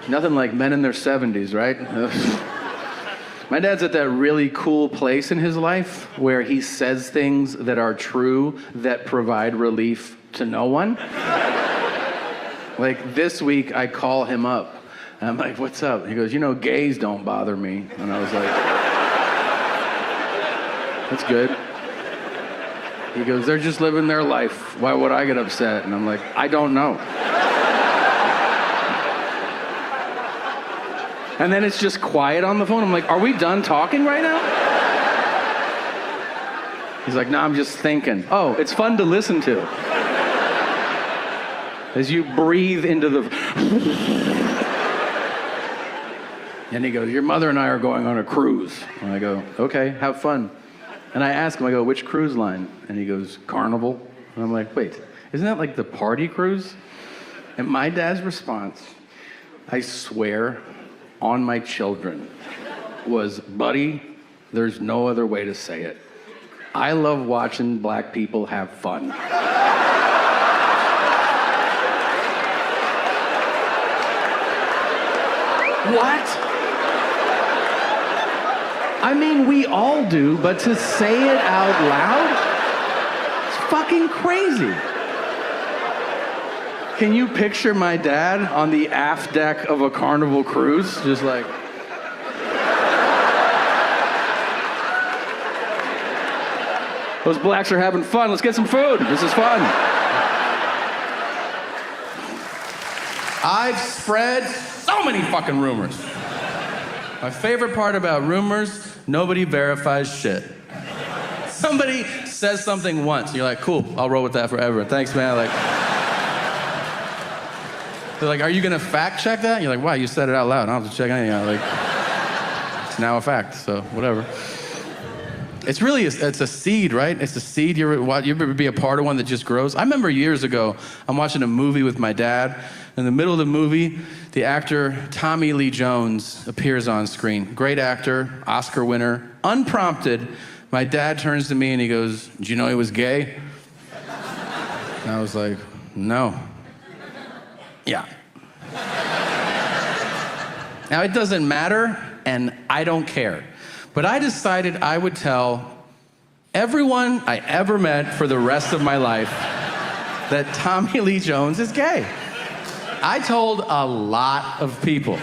Nothing like men in their 70s, right? My dad's at that really cool place in his life where he says things that are true that provide relief to no one. Like this week, I call him up. And I'm like, what's up? He goes, you know, gays don't bother me. And I was like, that's good. He goes, they're just living their life. Why would I get upset? And I'm like, I don't know. And then it's just quiet on the phone. I'm like, are we done talking right now? He's like, no, I'm just thinking. Oh, it's fun to listen to. As you breathe into the... And he goes, your mother and I are going on a cruise. And I go, okay, have fun. And I ask him, I go, which cruise line? And he goes, Carnival. And I'm like, wait, isn't that like the party cruise? And my dad's response, I swear on my children, was, buddy, there's no other way to say it. I love watching black people have fun. What? I mean, we all do, but to say it out loud, it's fucking crazy. Can you picture my dad on the aft deck of a Carnival cruise? Just like... Those blacks are having fun. Let's get some food. This is fun. I've spread so many fucking rumors. My favorite part about rumors, nobody verifies shit. Somebody says something once, and you're like, cool, I'll roll with that forever. Thanks, man. They're like, are you gonna fact check that? And you're like, wow, you said it out loud. I don't have to check anything out. Like, it's now a fact, so whatever. It's really, it's a seed, right? It's a seed. You ever be a part of one that just grows? I remember years ago, I'm watching a movie with my dad. In the middle of the movie, the actor Tommy Lee Jones appears on screen. Great actor, Oscar winner. Unprompted, my dad turns to me and he goes, "Did you know he was gay?" And I was like, "No." Yeah. Now, it doesn't matter, and I don't care. But I decided I would tell everyone I ever met for the rest of my life that Tommy Lee Jones is gay. I told a lot of people.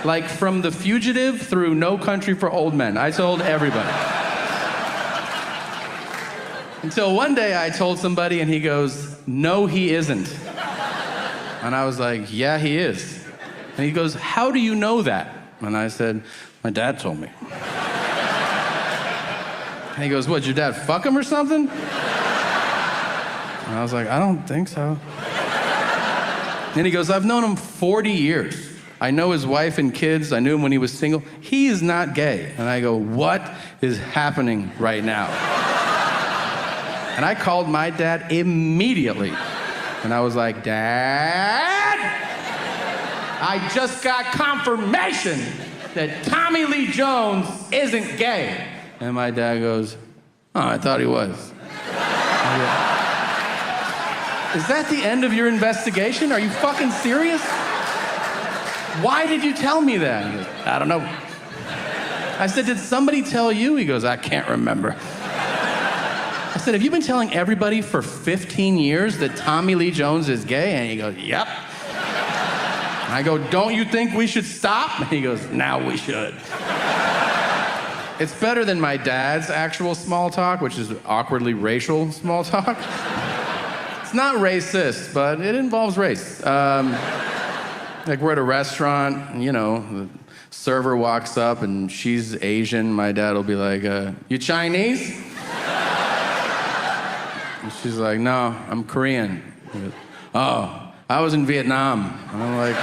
Like from The Fugitive through No Country for Old Men. I told everybody. Until one day I told somebody and he goes, "No, he isn't." And I was like, "Yeah, he is." And he goes, "How do you know that?" And I said, "My dad told me." And he goes, "What, your dad fuck him or something?" And I was like, "I don't think so." And he goes, "I've known him 40 years. I know his wife and kids. I knew him when he was single. He is not gay." And I go, "What is happening right now?" And I called my dad immediately. And I was like, "Dad, I just got confirmation that Tommy Lee Jones isn't gay." And my dad goes, "Oh, I thought he was." "Is that the end of your investigation? Are you fucking serious? Why did you tell me that?" He goes, "I don't know." I said, "Did somebody tell you?" He goes, "I can't remember." I said, "Have you been telling everybody for 15 years that Tommy Lee Jones is gay?" And he goes, "Yep." And I go, "Don't you think we should stop?" And he goes, "Now we should." It's better than my dad's actual small talk, which is awkwardly racial small talk. It's not racist, but it involves race. Like we're at a restaurant, and, you know, the server walks up and she's Asian. My dad will be like, "You Chinese?" And she's like, "No, I'm Korean." He goes, "Oh, I was in Vietnam." And I'm like,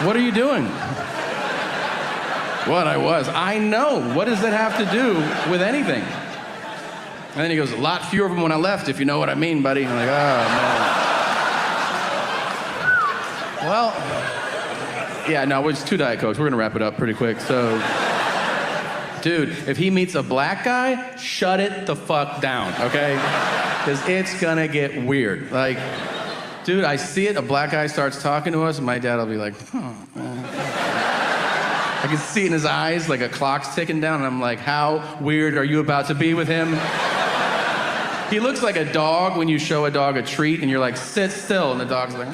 "What are you doing?" "What, I was?" "I know. What does that have to do with anything?" And then he goes, "A lot fewer of them when I left, if you know what I mean, buddy." And I'm like, "Oh, man." Well, yeah, no, it's 2 Diet Cokes. We're gonna wrap it up pretty quick. So, dude, if he meets a black guy, shut it the fuck down, okay? Because it's gonna get weird. Like, Dude, I see it, a black guy starts talking to us, and my dad will be like, I can see it in his eyes, like a clock's ticking down, and I'm like, how weird are you about to be with him? He looks like a dog when you show a dog a treat, and you're like, sit still, and the dog's like,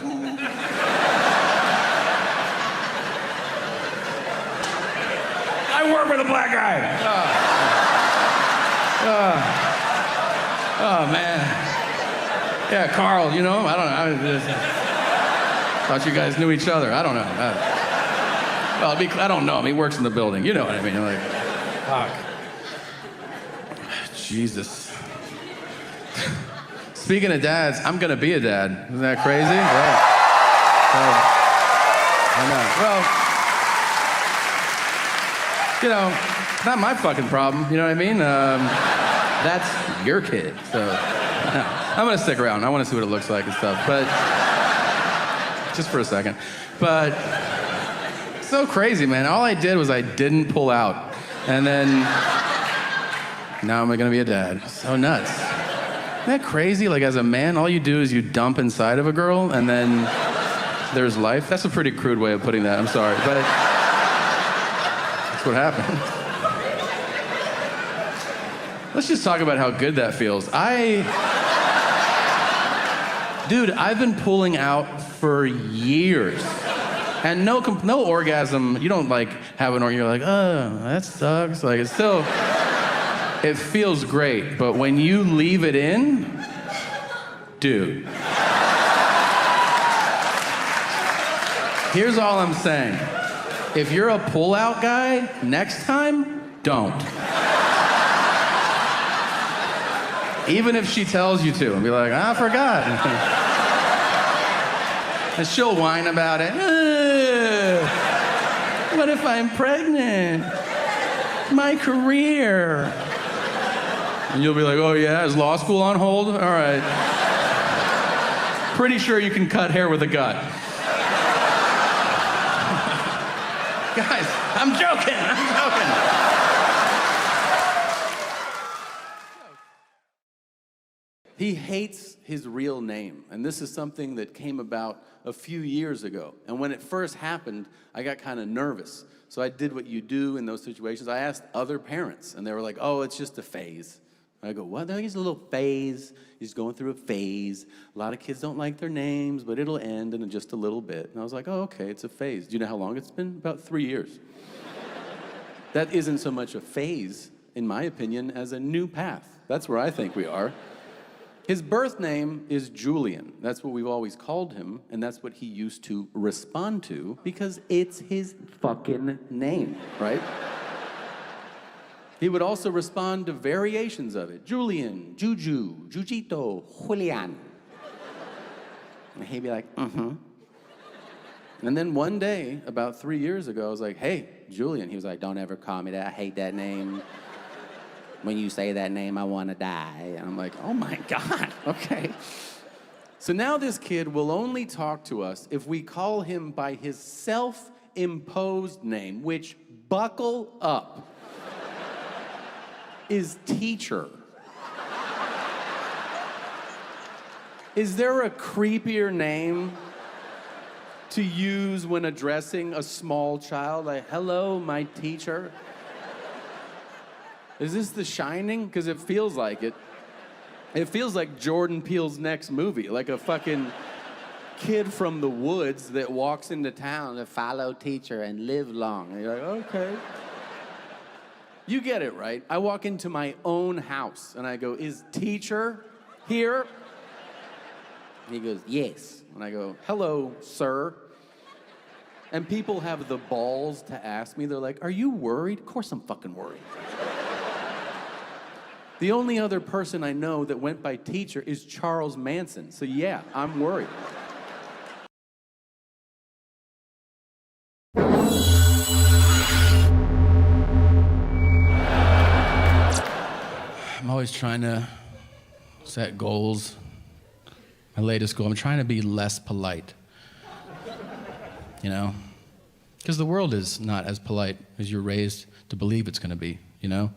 I work with a black guy. Oh, man. Yeah, Carl, you know him? I don't know. I thought you guys knew each other. I don't know. I don't know him. He works in the building. You know what I mean? I'm like, fuck. Jesus. Speaking of dads, I'm gonna be a dad. Isn't that crazy? Yeah. I know. Well, you know, not my fucking problem. You know what I mean? That's your kid. So, no. I'm gonna stick around. I want to see what it looks like and stuff. But just for a second. But so crazy, man. All I did was I didn't pull out, and then now I'm gonna be a dad. So nuts. Isn't that crazy? Like, as a man, all you do is you dump inside of a girl, and then there's life. That's a pretty crude way of putting that. I'm sorry, but that's what happened. Let's just talk about how good that feels. Dude, I've been pulling out for years, and no orgasm. You don't like have an orgasm. You're like, oh, that sucks. Like, it's still. It feels great, but when you leave it in, dude. Here's all I'm saying. If you're a pull-out guy, next time, don't. Even if she tells you to, and be like, I forgot. And she'll whine about it. What if I'm pregnant? My career. And you'll be like, oh yeah, is law school on hold? All right. Pretty sure you can cut hair with a gut. Guys, I'm joking. He hates his real name, and this is something that came about a few years ago. And when it first happened, I got kind of nervous. So I did what you do in those situations. I asked other parents, and they were like, oh, it's just a phase. I go, what? No, he's a little phase. He's going through a phase. A lot of kids don't like their names, but it'll end in just a little bit. And I was like, oh, okay, it's a phase. Do you know how long it's been? About 3 years. That isn't so much a phase, in my opinion, as a new path. That's where I think we are. His birth name is Julian. That's what we've always called him, and that's what he used to respond to, because it's his fucking name, right? He would also respond to variations of it. Julian, Juju, Jujito, Julian. And he'd be like, mm-hmm. And then one day, about 3 years ago, I was like, hey, Julian. He was like, don't ever call me that. I hate that name. When you say that name, I want to die. And I'm like, oh my God, okay. So now this kid will only talk to us if we call him by his self-imposed name, which, buckle up, is teacher. Is there a creepier name to use when addressing a small child? Like, hello, my teacher. Is this The Shining? Because it feels like it. It feels like Jordan Peele's next movie, like a fucking kid from the woods that walks into town to follow teacher and live long. And you're like, okay. You get it, right? I walk into my own house and I go, is teacher here? And he goes, yes. And I go, hello, sir. And people have the balls to ask me, they're like, are you worried? Of course I'm fucking worried. The only other person I know that went by teacher is Charles Manson. So yeah, I'm worried. I'm always trying to set goals. My latest goal, I'm trying to be less polite. You know? Because the world is not as polite as you're raised to believe it's going to be, you know?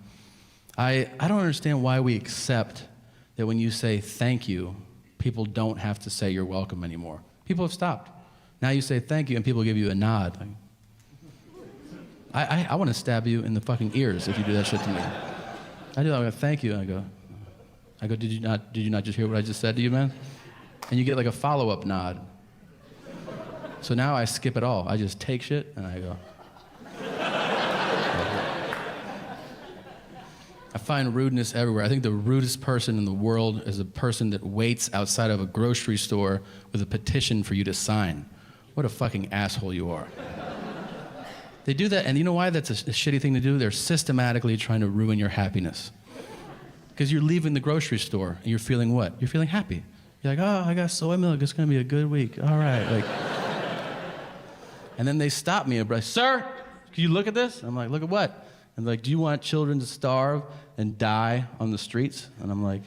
I don't understand why we accept that when you say thank you, people don't have to say you're welcome anymore. People have stopped. Now you say thank you and people give you a nod. I want to stab you in the fucking ears if you do that shit to me. I do. I go, thank you. And I go, did you not just hear what I just said to you, man? And you get like a follow-up nod. So now I skip it all. I just take shit and I go. I find rudeness everywhere. I think the rudest person in the world is a person that waits outside of a grocery store with a petition for you to sign. What a fucking asshole you are. They do that, and you know why that's a shitty thing to do? They're systematically trying to ruin your happiness. Because you're leaving the grocery store, and you're feeling what? You're feeling happy. You're like, oh, I got soy milk. It's going to be a good week. All right. Like, and then they stop me and be like, sir, can you look at this? I'm like, look at what? And they're like, do you want children to starve and die on the streets? And I'm like,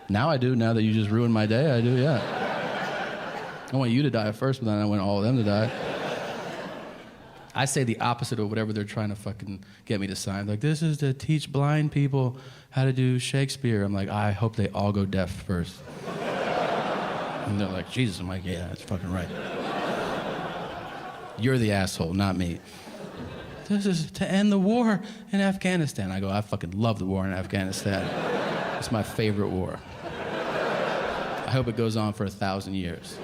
now I do. Now that you just ruined my day, I do, yeah. I want you to die first, but then I want all of them to die. I say the opposite of whatever they're trying to fucking get me to sign. Like, this is to teach blind people how to do Shakespeare. I'm like, I hope they all go deaf first. And they're like, Jesus. I'm like, yeah, that's fucking right. You're the asshole, not me. This is to end the war in Afghanistan. I go, I fucking love the war in Afghanistan. It's my favorite war. I hope it goes on for 1,000 years.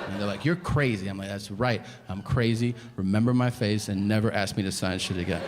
And they're like, you're crazy. I'm like, that's right. I'm crazy. Remember my face and never ask me to sign shit again.